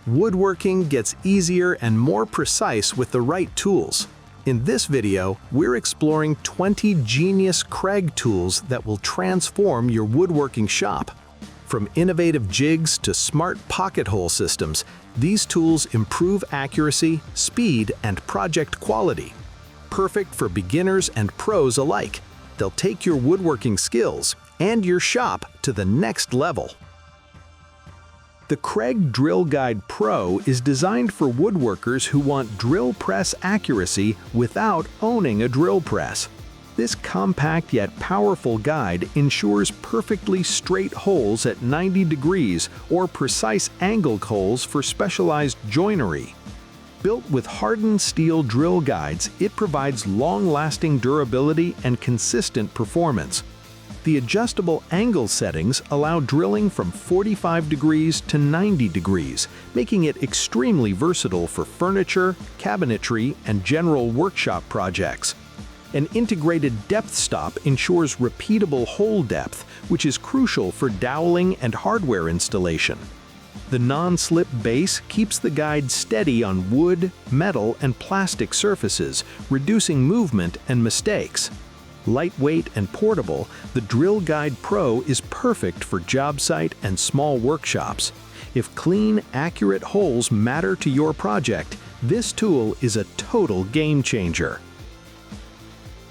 Woodworking gets easier and more precise with the right tools. In this video, we're exploring 20 genius Kreg tools that will transform your woodworking shop. From innovative jigs to smart pocket hole systems, these tools improve accuracy, speed, and project quality. Perfect for beginners and pros alike, they'll take your woodworking skills and your shop to the next level. The Kreg Drill Guide Pro is designed for woodworkers who want drill press accuracy without owning a drill press. This compact yet powerful guide ensures perfectly straight holes at 90 degrees or precise angled holes for specialized joinery. Built with hardened steel drill guides, it provides long-lasting durability and consistent performance. The adjustable angle settings allow drilling from 45 degrees to 90 degrees, making it extremely versatile for furniture, cabinetry, and general workshop projects. An integrated depth stop ensures repeatable hole depth, which is crucial for doweling and hardware installation. The non-slip base keeps the guide steady on wood, metal, and plastic surfaces, reducing movement and mistakes. Lightweight and portable, the Drill Guide Pro is perfect for job site and small workshops. If clean, accurate holes matter to your project, this tool is a total game changer.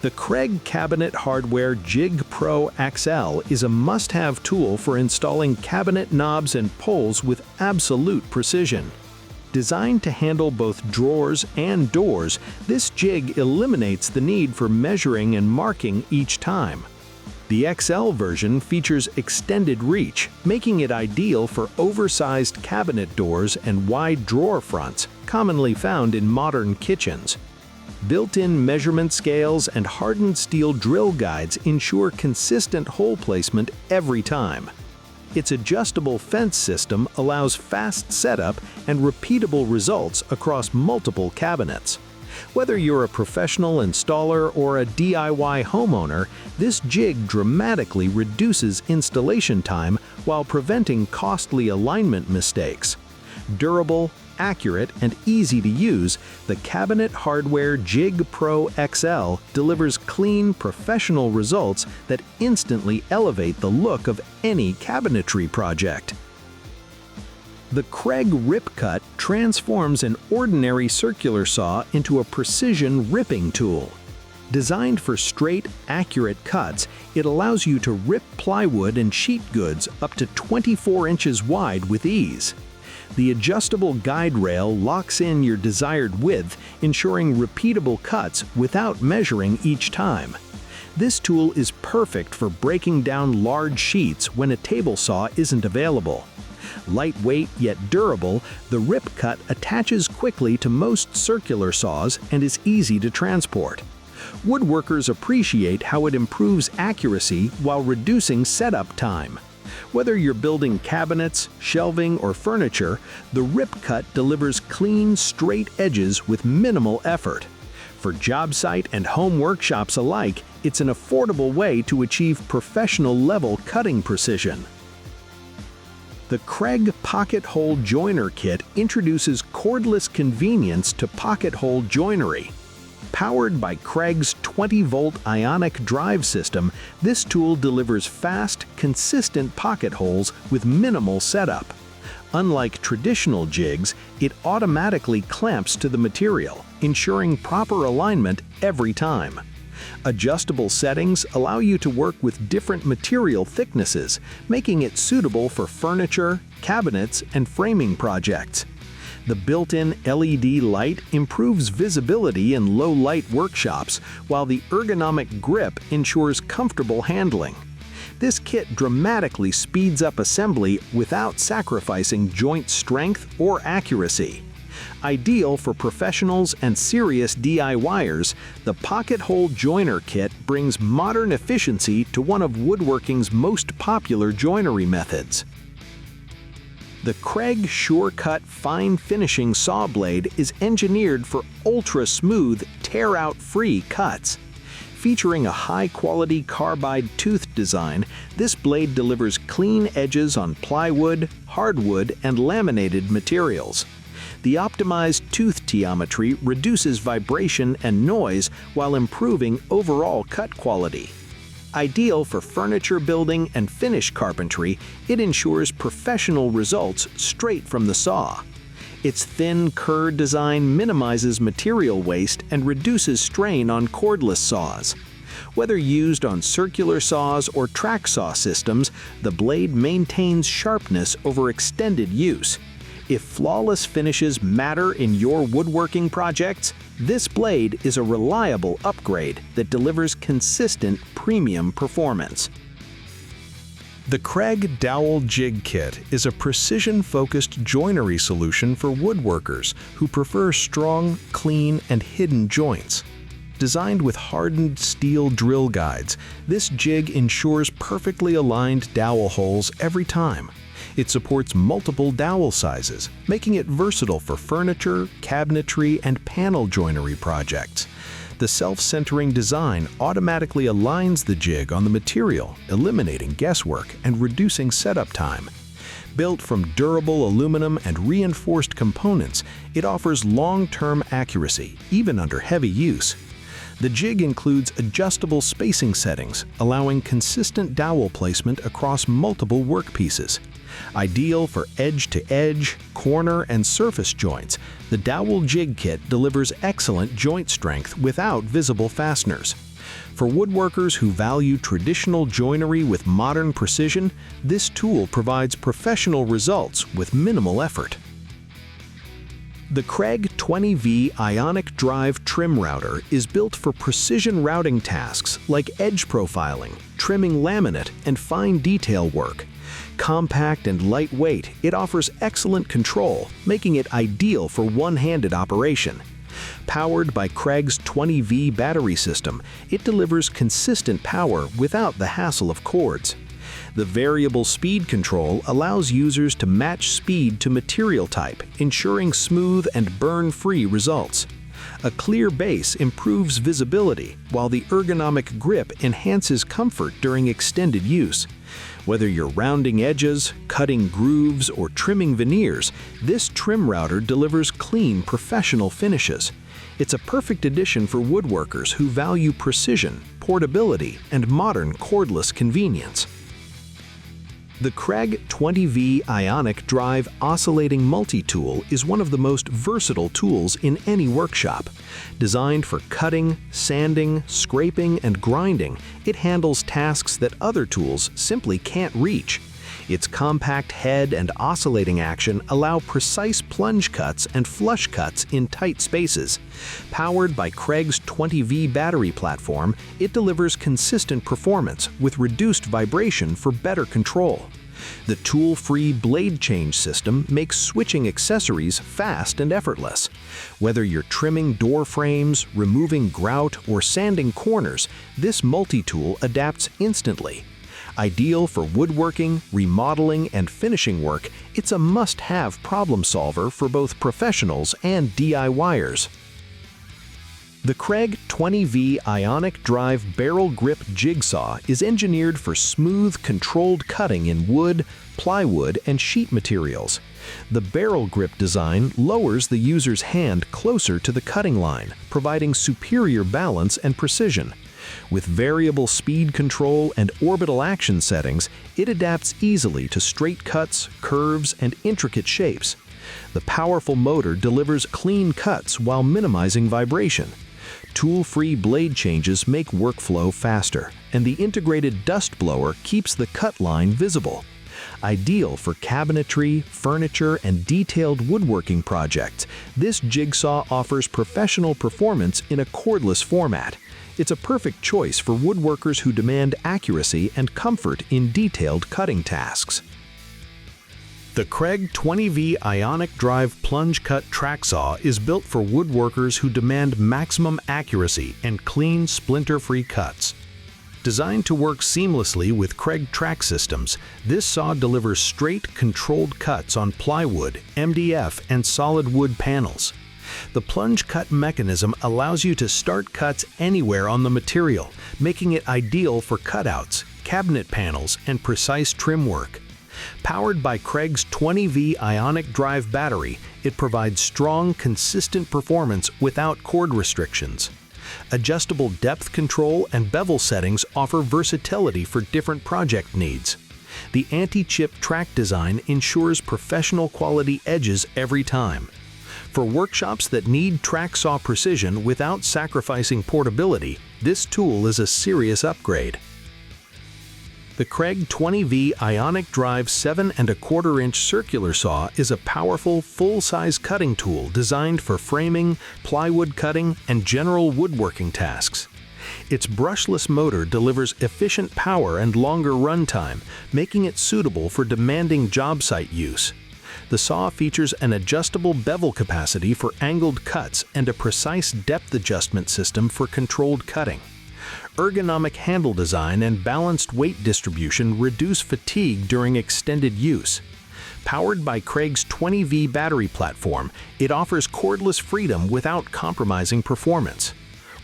The Kreg Cabinet Hardware Jig Pro XL is a must-have tool for installing cabinet knobs and pulls with absolute precision. Designed to handle both drawers and doors, this jig eliminates the need for measuring and marking each time. The XL version features extended reach, making it ideal for oversized cabinet doors and wide drawer fronts, commonly found in modern kitchens. Built-in measurement scales and hardened steel drill guides ensure consistent hole placement every time. Its adjustable fence system allows fast setup and repeatable results across multiple cabinets. Whether you're a professional installer or a DIY homeowner, this jig dramatically reduces installation time while preventing costly alignment mistakes. Durable, accurate, and easy to use, the Cabinet Hardware Jig Pro XL delivers clean, professional results that instantly elevate the look of any cabinetry project. The Kreg Rip Cut transforms an ordinary circular saw into a precision ripping tool. Designed for straight, accurate cuts, it allows you to rip plywood and sheet goods up to 24 inches wide with ease. The adjustable guide rail locks in your desired width, ensuring repeatable cuts without measuring each time. This tool is perfect for breaking down large sheets when a table saw isn't available. Lightweight yet durable, the Rip Cut attaches quickly to most circular saws and is easy to transport. Woodworkers appreciate how it improves accuracy while reducing setup time. Whether you're building cabinets, shelving, or furniture, the Rip Cut delivers clean, straight edges with minimal effort. For job site and home workshops alike, it's an affordable way to achieve professional-level cutting precision. The Kreg Pocket Hole Joiner Kit introduces cordless convenience to pocket hole joinery. Powered by Kreg's 20-volt ionic drive system, this tool delivers fast, consistent pocket holes with minimal setup. Unlike traditional jigs, it automatically clamps to the material, ensuring proper alignment every time. Adjustable settings allow you to work with different material thicknesses, making it suitable for furniture, cabinets, and framing projects. The built-in LED light improves visibility in low-light workshops, while the ergonomic grip ensures comfortable handling. This kit dramatically speeds up assembly without sacrificing joint strength or accuracy. Ideal for professionals and serious DIYers, the Pocket Hole Joiner Kit brings modern efficiency to one of woodworking's most popular joinery methods. The Kreg SureCut Fine Finishing Saw Blade is engineered for ultra-smooth, tear-out-free cuts. Featuring a high-quality carbide tooth design, this blade delivers clean edges on plywood, hardwood, and laminated materials. The optimized tooth geometry reduces vibration and noise while improving overall cut quality. Ideal for furniture building and finish carpentry, it ensures professional results straight from the saw. Its thin kerr design minimizes material waste and reduces strain on cordless saws. Whether used on circular saws or track saw systems, the blade maintains sharpness over extended use. If flawless finishes matter in your woodworking projects, this blade is a reliable upgrade that delivers consistent premium performance. The Kreg Dowel Jig Kit is a precision-focused joinery solution for woodworkers who prefer strong, clean, and hidden joints. Designed with hardened steel drill guides, this jig ensures perfectly aligned dowel holes every time. It supports multiple dowel sizes, making it versatile for furniture, cabinetry, and panel joinery projects. The self-centering design automatically aligns the jig on the material, eliminating guesswork and reducing setup time. Built from durable aluminum and reinforced components, it offers long-term accuracy, even under heavy use. The jig includes adjustable spacing settings, allowing consistent dowel placement across multiple workpieces. Ideal for edge-to-edge, corner, and surface joints, the Dowel Jig Kit delivers excellent joint strength without visible fasteners. For woodworkers who value traditional joinery with modern precision, this tool provides professional results with minimal effort. The Kreg 20V Ionic Drive Trim Router is built for precision routing tasks like edge profiling, trimming laminate, and fine detail work. Compact and lightweight, it offers excellent control, making it ideal for one-handed operation. Powered by Kreg's 20V battery system, it delivers consistent power without the hassle of cords. The variable speed control allows users to match speed to material type, ensuring smooth and burn-free results. A clear base improves visibility, while the ergonomic grip enhances comfort during extended use. Whether you're rounding edges, cutting grooves, or trimming veneers, this trim router delivers clean, professional finishes. It's a perfect addition for woodworkers who value precision, portability, and modern cordless convenience. The Kreg 20V Ionic Drive Oscillating Multi-Tool is one of the most versatile tools in any workshop. Designed for cutting, sanding, scraping, and grinding, it handles tasks that other tools simply can't reach. Its compact head and oscillating action allow precise plunge cuts and flush cuts in tight spaces. Powered by Kreg's 20V battery platform, it delivers consistent performance with reduced vibration for better control. The tool-free blade change system makes switching accessories fast and effortless. Whether you're trimming door frames, removing grout, or sanding corners, this multi-tool adapts instantly. Ideal for woodworking, remodeling, and finishing work, it's a must-have problem solver for both professionals and DIYers. The Kreg 20V Ionic Drive Barrel Grip Jigsaw is engineered for smooth, controlled cutting in wood, plywood, and sheet materials. The barrel grip design lowers the user's hand closer to the cutting line, providing superior balance and precision. With variable speed control and orbital action settings, it adapts easily to straight cuts, curves, and intricate shapes. The powerful motor delivers clean cuts while minimizing vibration. Tool-free blade changes make workflow faster, and the integrated dust blower keeps the cut line visible. Ideal for cabinetry, furniture, and detailed woodworking projects, this jigsaw offers professional performance in a cordless format. It's a perfect choice for woodworkers who demand accuracy and comfort in detailed cutting tasks. The Kreg 20V Ionic Drive Plunge-Cut Track Saw is built for woodworkers who demand maximum accuracy and clean, splinter-free cuts. Designed to work seamlessly with Kreg track systems, this saw delivers straight, controlled cuts on plywood, MDF, and solid wood panels. The plunge-cut mechanism allows you to start cuts anywhere on the material, making it ideal for cutouts, cabinet panels, and precise trim work. Powered by Kreg's 20V ionic drive battery, it provides strong, consistent performance without cord restrictions. Adjustable depth control and bevel settings offer versatility for different project needs. The anti-chip track design ensures professional quality edges every time. For workshops that need track saw precision without sacrificing portability, this tool is a serious upgrade. The Kreg 20V Ionic Drive 7¼ circular saw is a powerful, full-size cutting tool designed for framing, plywood cutting, and general woodworking tasks. Its brushless motor delivers efficient power and longer runtime, making it suitable for demanding job site use. The saw features an adjustable bevel capacity for angled cuts and a precise depth adjustment system for controlled cutting. Ergonomic handle design and balanced weight distribution reduce fatigue during extended use. Powered by Kreg's 20V battery platform, it offers cordless freedom without compromising performance.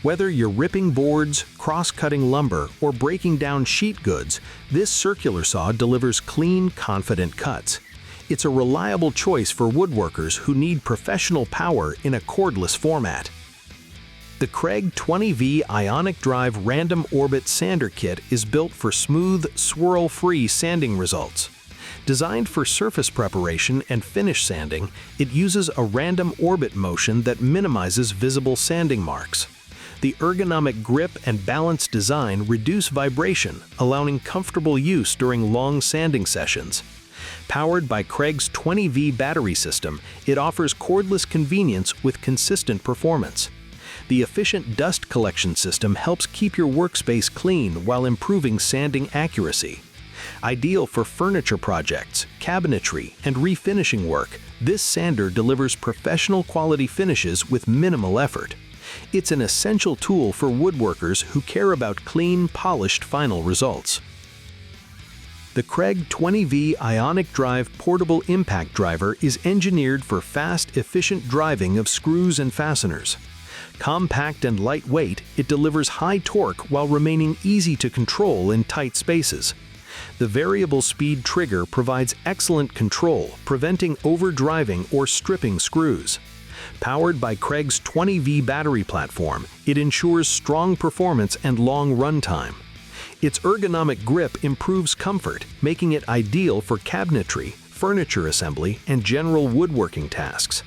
Whether you're ripping boards, cross-cutting lumber, or breaking down sheet goods, this circular saw delivers clean, confident cuts. It's a reliable choice for woodworkers who need professional power in a cordless format. The Kreg 20V Ionic Drive Random Orbit Sander Kit is built for smooth, swirl-free sanding results. Designed for surface preparation and finish sanding, it uses a random orbit motion that minimizes visible sanding marks. The ergonomic grip and balanced design reduce vibration, allowing comfortable use during long sanding sessions. Powered by Kreg's 20V battery system, it offers cordless convenience with consistent performance. The efficient dust collection system helps keep your workspace clean while improving sanding accuracy. Ideal for furniture projects, cabinetry, and refinishing work, this sander delivers professional quality finishes with minimal effort. It's an essential tool for woodworkers who care about clean, polished final results. The Kreg 20V Ionic Drive Portable Impact Driver is engineered for fast, efficient driving of screws and fasteners. Compact and lightweight, it delivers high torque while remaining easy to control in tight spaces. The variable speed trigger provides excellent control, preventing overdriving or stripping screws. Powered by Kreg's 20V battery platform, it ensures strong performance and long runtime. Its ergonomic grip improves comfort, making it ideal for cabinetry, furniture assembly, and general woodworking tasks.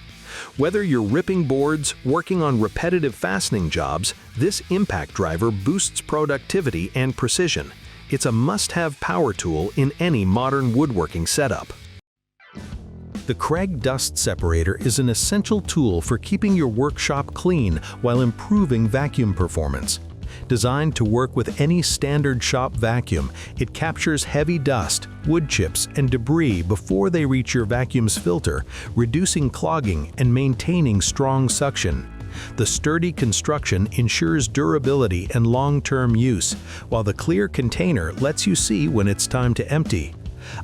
Whether you're ripping boards, working on repetitive fastening jobs, this impact driver boosts productivity and precision. It's a must-have power tool in any modern woodworking setup. The Kreg Dust Separator is an essential tool for keeping your workshop clean while improving vacuum performance. Designed to work with any standard shop vacuum, it captures heavy dust, wood chips, and debris before they reach your vacuum's filter, reducing clogging and maintaining strong suction. The sturdy construction ensures durability and long-term use, while the clear container lets you see when it's time to empty.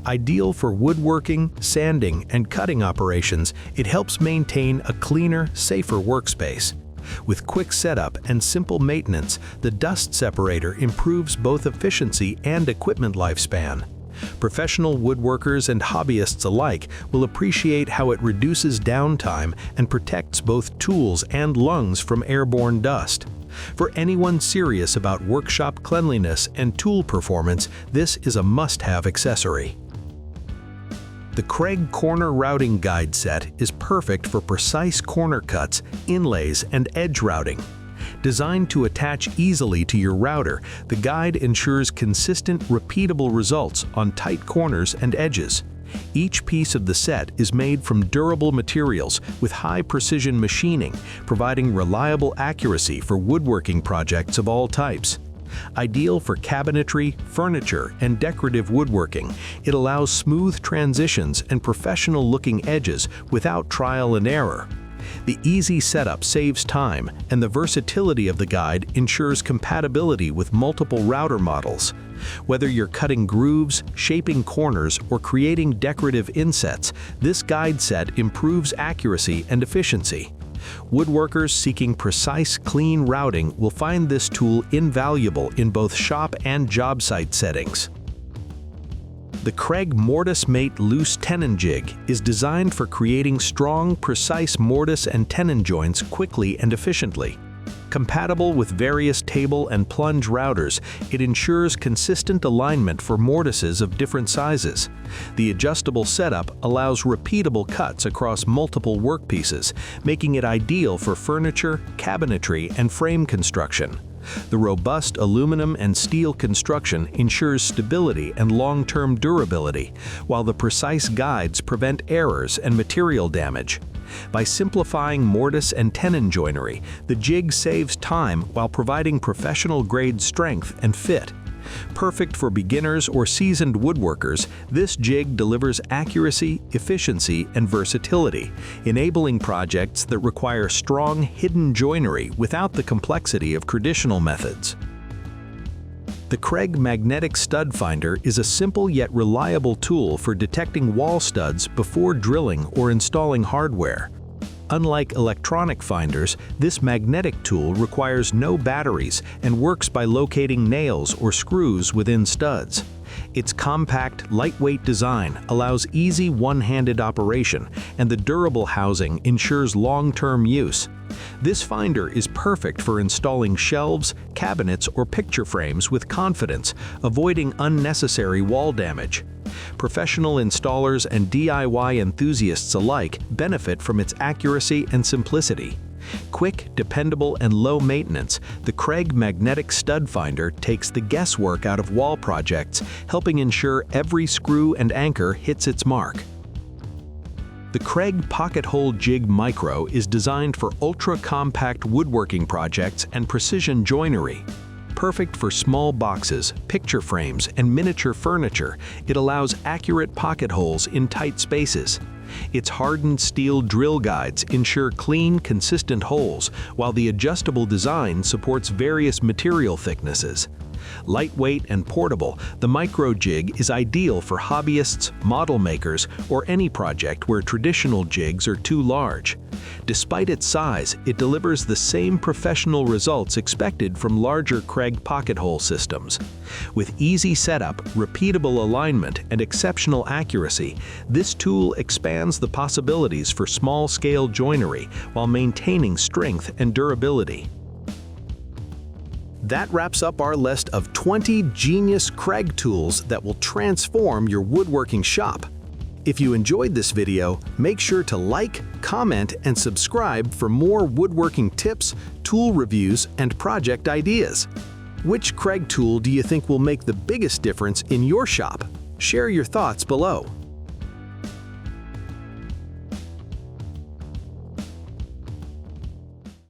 Ideal for woodworking, sanding, and cutting operations, it helps maintain a cleaner, safer workspace. With quick setup and simple maintenance, the dust separator improves both efficiency and equipment lifespan. Professional woodworkers and hobbyists alike will appreciate how it reduces downtime and protects both tools and lungs from airborne dust. For anyone serious about workshop cleanliness and tool performance, this is a must-have accessory. The Kreg Corner Routing Guide Set is perfect for precise corner cuts, inlays, and edge routing. Designed to attach easily to your router, the guide ensures consistent, repeatable results on tight corners and edges. Each piece of the set is made from durable materials with high-precision machining, providing reliable accuracy for woodworking projects of all types. Ideal for cabinetry, furniture, and decorative woodworking, it allows smooth transitions and professional-looking edges without trial and error. The easy setup saves time, and the versatility of the guide ensures compatibility with multiple router models. Whether you're cutting grooves, shaping corners, or creating decorative insets, this guide set improves accuracy and efficiency. Woodworkers seeking precise, clean routing will find this tool invaluable in both shop and job site settings. The Kreg Mortise Mate Loose Tenon Jig is designed for creating strong, precise mortise and tenon joints quickly and efficiently. Compatible with various table and plunge routers, it ensures consistent alignment for mortises of different sizes. The adjustable setup allows repeatable cuts across multiple workpieces, making it ideal for furniture, cabinetry, and frame construction. The robust aluminum and steel construction ensures stability and long-term durability, while the precise guides prevent errors and material damage. By simplifying mortise and tenon joinery, the jig saves time while providing professional-grade strength and fit. Perfect for beginners or seasoned woodworkers, this jig delivers accuracy, efficiency, and versatility, enabling projects that require strong, hidden joinery without the complexity of traditional methods. The Kreg Magnetic Stud Finder is a simple yet reliable tool for detecting wall studs before drilling or installing hardware. Unlike electronic finders, this magnetic tool requires no batteries and works by locating nails or screws within studs. Its compact, lightweight design allows easy one-handed operation, and the durable housing ensures long-term use. This finder is perfect for installing shelves, cabinets, or picture frames with confidence, avoiding unnecessary wall damage. Professional installers and DIY enthusiasts alike benefit from its accuracy and simplicity. Quick, dependable, and low maintenance, the Kreg Magnetic Stud Finder takes the guesswork out of wall projects, helping ensure every screw and anchor hits its mark. The Kreg Pocket Hole Jig Micro is designed for ultra-compact woodworking projects and precision joinery. Perfect for small boxes, picture frames, and miniature furniture, it allows accurate pocket holes in tight spaces. Its hardened steel drill guides ensure clean, consistent holes, while the adjustable design supports various material thicknesses. Lightweight and portable, the Micro Jig is ideal for hobbyists, model makers, or any project where traditional jigs are too large. Despite its size, it delivers the same professional results expected from larger Kreg pocket hole systems. With easy setup, repeatable alignment, and exceptional accuracy, this tool expands the possibilities for small-scale joinery while maintaining strength and durability. That wraps up our list of 20 genius Kreg tools that will transform your woodworking shop. If you enjoyed this video, make sure to like, comment, and subscribe for more woodworking tips, tool reviews, and project ideas. Which Kreg tool do you think will make the biggest difference in your shop? Share your thoughts below.